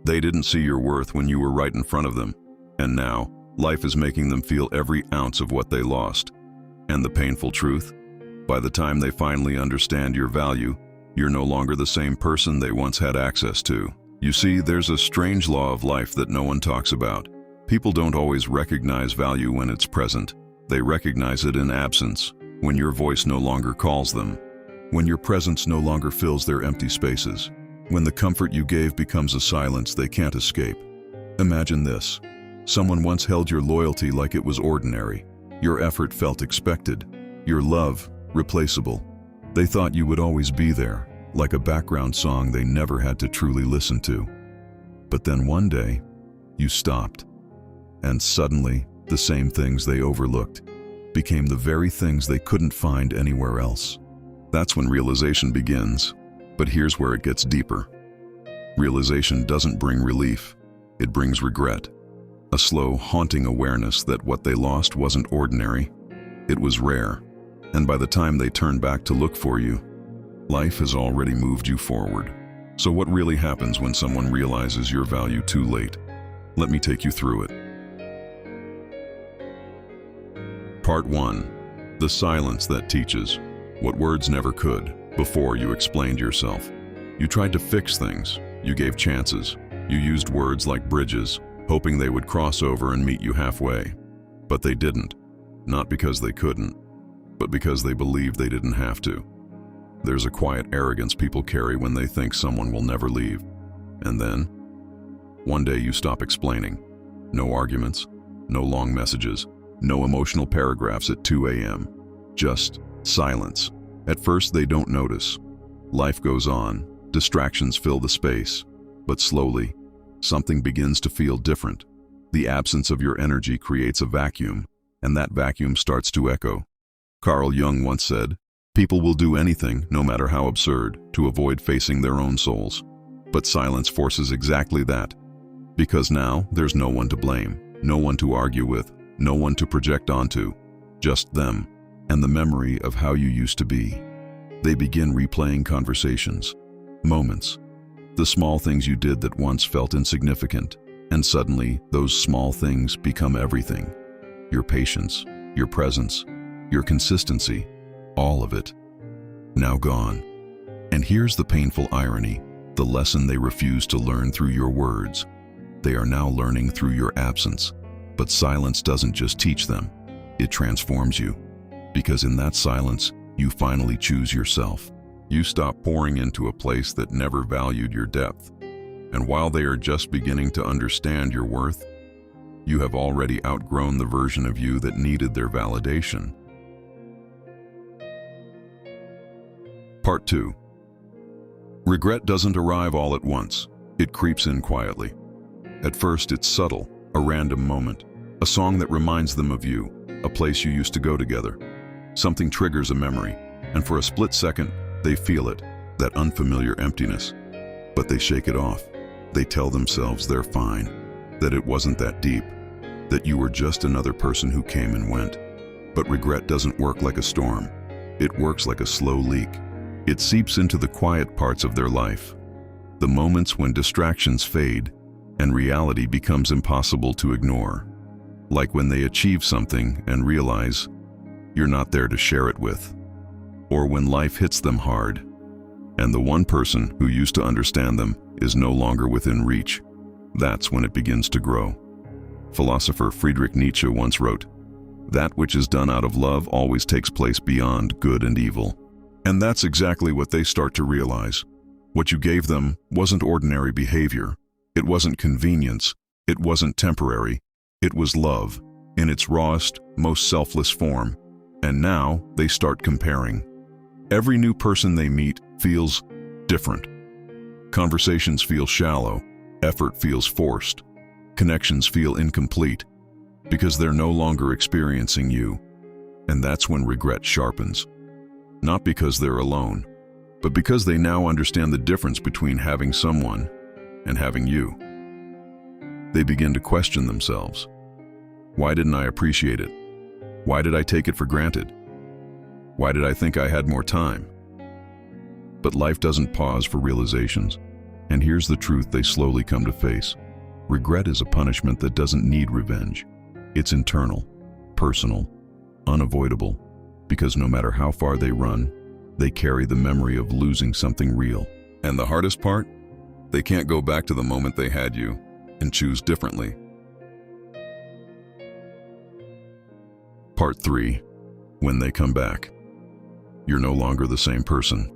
They didn't see your worth when you were right in front of them, and now life is making them feel every ounce of what they lost. And the painful truth? By the time they finally understand your value, you're no longer the same person they once had access to. You see, there's a strange law of life that no one talks about. People don't always recognize value when it's present. They recognize it in absence, when your voice no longer calls them, when your presence no longer fills their empty spaces, when the comfort you gave becomes a silence they can't escape. Imagine this. Someone once held your loyalty like it was ordinary. Your effort felt expected. Your love, replaceable. They thought you would always be there, like a background song they never had to truly listen to. But then one day, you stopped. And suddenly, the same things they overlooked became the very things they couldn't find anywhere else. That's when realization begins. But here's where it gets deeper. Realization doesn't bring relief. It brings regret. A slow, haunting awareness that what they lost wasn't ordinary. It was rare. And by the time they turn back to look for you, life has already moved you forward. So what really happens when someone realizes your value too late? Let me take you through it. Part 1. The silence that teaches what words never could. Before you explained yourself, you tried to fix things. You gave chances. You used words like bridges, hoping they would cross over and meet you halfway. But they didn't. Not because they couldn't, but because they believed they didn't have to. There's a quiet arrogance people carry when they think someone will never leave. And then, one day you stop explaining. No arguments, no long messages, no emotional paragraphs at 2 a.m. Just silence. At first they don't notice. Life goes on, distractions fill the space, but slowly, something begins to feel different. The absence of your energy creates a vacuum, and that vacuum starts to echo. Carl Jung once said, "People will do anything, no matter how absurd, to avoid facing their own souls." But silence forces exactly that. Because now, there's no one to blame, no one to argue with, no one to project onto, just them, and the memory of how you used to be. They begin replaying conversations, moments, the small things you did that once felt insignificant, and suddenly those small things become everything. Your patience, your presence, your consistency, all of it, now gone. And here's the painful irony, the lesson they refuse to learn through your words. They are now learning through your absence. But silence doesn't just teach them, it transforms you. Because in that silence, you finally choose yourself. You stop pouring into a place that never valued your depth. And while they are just beginning to understand your worth, you have already outgrown the version of you that needed their validation. Part 2. Regret doesn't arrive all at once. It creeps in quietly. At first, it's subtle, a random moment, a song that reminds them of you, a place you used to go together. Something triggers a memory, and for a split second, they feel it, that unfamiliar emptiness. But they shake it off. They tell themselves they're fine, that it wasn't that deep, that you were just another person who came and went. But regret doesn't work like a storm. It works like a slow leak. It seeps into the quiet parts of their life, the moments when distractions fade and reality becomes impossible to ignore. Like when they achieve something and realize you're not there to share it with. Or when life hits them hard, and the one person who used to understand them is no longer within reach. That's when it begins to grow. Philosopher Friedrich Nietzsche once wrote, "That which is done out of love always takes place beyond good and evil." And that's exactly what they start to realize. What you gave them wasn't ordinary behavior. It wasn't convenience. It wasn't temporary. It was love, in its rawest, most selfless form. And now they start comparing. Every new person they meet feels different. Conversations feel shallow. Effort feels forced. Connections feel incomplete because they're no longer experiencing you. And that's when regret sharpens. Not because they're alone, but because they now understand the difference between having someone and having you. They begin to question themselves. Why didn't I appreciate it? Why did I take it for granted? Why did I think I had more time? But life doesn't pause for realizations. And here's the truth they slowly come to face. Regret is a punishment that doesn't need revenge. It's internal, personal, unavoidable, because no matter how far they run, they carry the memory of losing something real. And the hardest part? They can't go back to the moment they had you and choose differently. Part 3. When they come back. You're no longer the same person.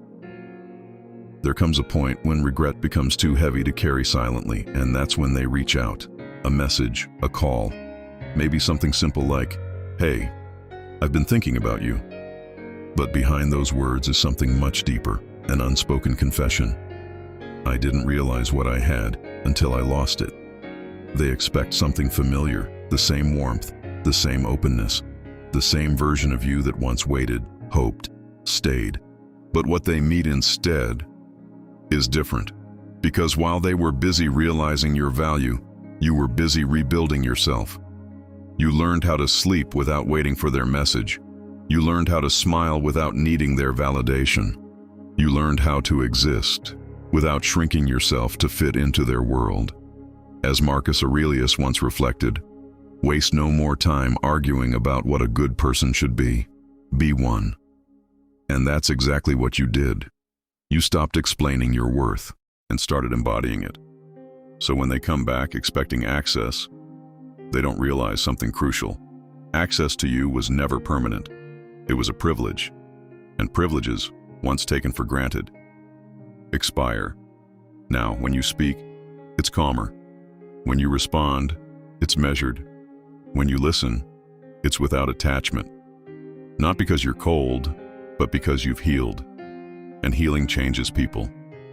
There comes a point when regret becomes too heavy to carry silently, and that's when they reach out. A message, a call, maybe something simple like, "Hey, I've been thinking about you." But behind those words is something much deeper, an unspoken confession. I didn't realize what I had until I lost it. They expect something familiar, the same warmth, the same openness, the same version of you that once waited, hoped, stayed. But what they meet instead is different. Because while they were busy realizing your value, you were busy rebuilding yourself. You learned how to sleep without waiting for their message. You learned how to smile without needing their validation. You learned how to exist without shrinking yourself to fit into their world. As Marcus Aurelius once reflected, waste no more time arguing about what a good person should be. Be one. And that's exactly what you did. You stopped explaining your worth and started embodying it. So when they come back expecting access, they don't realize something crucial. Access to you was never permanent. It was a privilege. And privileges, once taken for granted, expire. Now, when you speak, it's calmer. When you respond, it's measured. When you listen, it's without attachment. Not because you're cold, but because you've healed. And healing changes people.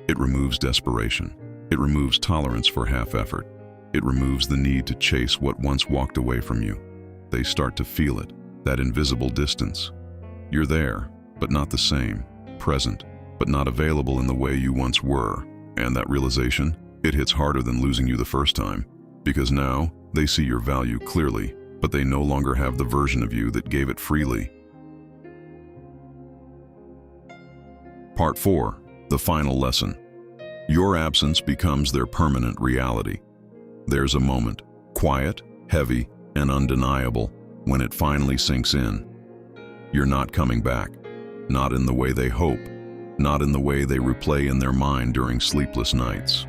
It removes desperation. It removes tolerance for half effort. It removes the need to chase what once walked away from you. They start to feel it, that invisible distance. You're there, but not the same. Present, but not available in the way you once were. And that realization, it hits harder than losing you the first time. Because now, they see your value clearly, but they no longer have the version of you that gave it freely. Part 4. The final lesson. Your absence becomes their permanent reality. There's a moment, quiet, heavy, and undeniable, when it finally sinks in. You're not coming back. Not in the way they hope. Not in the way they replay in their mind during sleepless nights.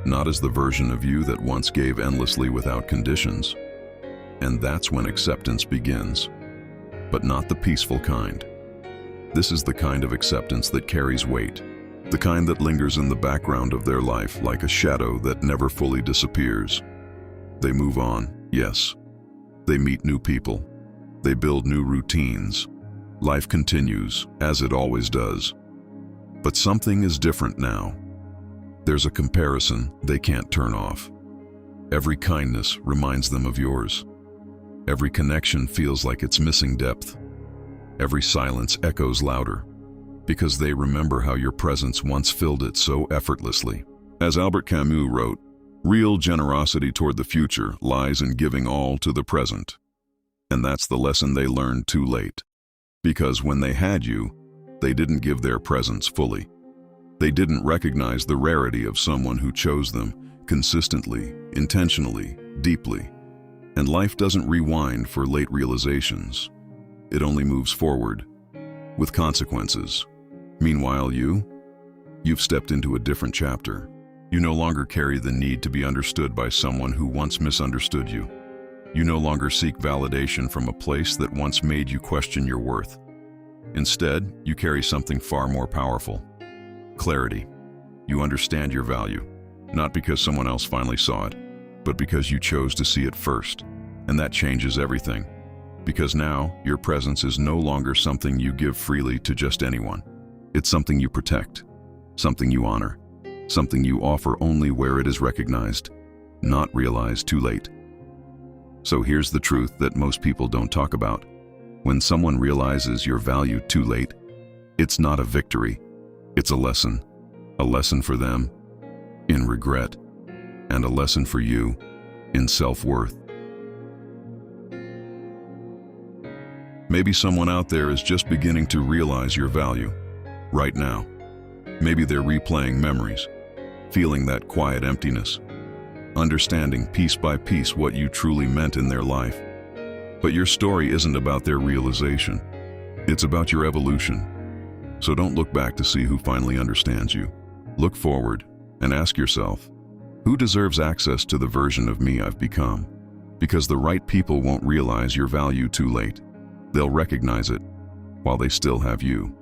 Not as the version of you that once gave endlessly without conditions. And that's when acceptance begins. But not the peaceful kind. This is the kind of acceptance that carries weight. The kind that lingers in the background of their life like a shadow that never fully disappears. They move on, yes. They meet new people. They build new routines. Life continues, as it always does. But something is different now. There's a comparison they can't turn off. Every kindness reminds them of yours. Every connection feels like it's missing depth. Every silence echoes louder, because they remember how your presence once filled it so effortlessly. As Albert Camus wrote, real generosity toward the future lies in giving all to the present. And that's the lesson they learned too late. Because when they had you, they didn't give their presence fully. They didn't recognize the rarity of someone who chose them consistently, intentionally, deeply. And life doesn't rewind for late realizations. It only moves forward, with consequences. Meanwhile, you've stepped into a different chapter. You no longer carry the need to be understood by someone who once misunderstood you. You no longer seek validation from a place that once made you question your worth. Instead, you carry something far more powerful. Clarity. You understand your value, not because someone else finally saw it, but because you chose to see it first. And that changes everything. Because now, your presence is no longer something you give freely to just anyone. It's something you protect, something you honor, something you offer only where it is recognized, not realized too late. So here's the truth that most people don't talk about. When someone realizes your value too late, it's not a victory, it's a lesson for them in regret, and a lesson for you in self-worth. Maybe someone out there is just beginning to realize your value right now. Maybe they're replaying memories, feeling that quiet emptiness, understanding piece by piece what you truly meant in their life. But your story isn't about their realization. It's about your evolution. So don't look back to see who finally understands you. Look forward and ask yourself, who deserves access to the version of me I've become? Because the right people won't realize your value too late. They'll recognize it while they still have you.